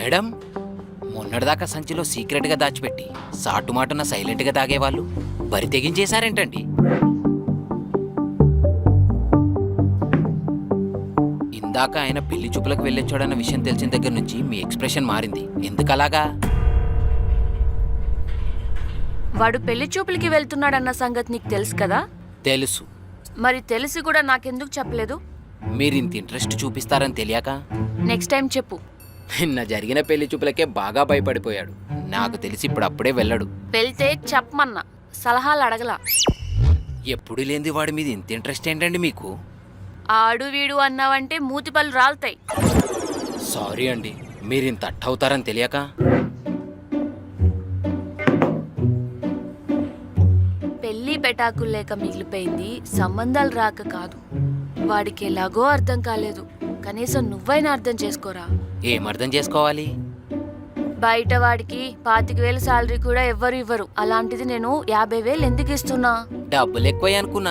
Madam, మొన్నటిదాకా సంచిలో సీక్రెట్గా దాచిపెట్టి సాటుమాటున సైలెంట్గా తాగేవాళ్ళు బరి తెగించేశారేంటండి? ఇందాక ఆయన పెళ్లి చూపులకు వెళ్ళొచ్చాడన్న విషయం తెలిసిన దగ్గర నుంచి మీ ఎక్స్ప్రెషన్ మారింది. ఎందుకలాగా? వాడు పెళ్లి చూపులకి వెళ్తున్నాడన్న సంగతి నీకు తెలుసు కదా? తెలుసు. మరి తెలిసి కూడా నాకెందుకు చెప్పలేదు? మీరింత ఇంట్రెస్ట్ చూపిస్తారని తెలియక. నెక్స్ట్ టైం చెప్పు. నిన్న జరిగిన పెళ్లి చూపులకే బాగా భయపడిపోయాడు. నాకు తెలిసి ఇప్పుడు అప్పుడే వెళ్ళడు. వెళ్తే చెప్పమన్నా, సలహాలు అడగలా. ఎప్పుడు లేనిది వాడి మీద ఇంత ఇంట్రెస్ట్ ఏంటండి మీకు? ఆడు వీడు అన్నావంటే మూతిపళ్ళు రాలుతాయి. సారీ అండి, మీరింత అట్టవుతారని తెలియక. పెళ్లి పెటాకులు లేక మిగిలిపోయింది సంబంధాలు రాక కాదు. వాడికి ఎలాగో అర్థం కాలేదు. కనీసం నువ్వైనా అర్థం చేసుకోరా. ఏం అర్థం చేసుకోవాలి? బయట వాడికి 25,000 శాలరీ కూడా ఎవ్వరు ఇవ్వరు. అలాంటిది నేను 50,000 ఎందుకు ఇస్తున్నా? డబ్బులు ఎక్కువ అనుకున్నా.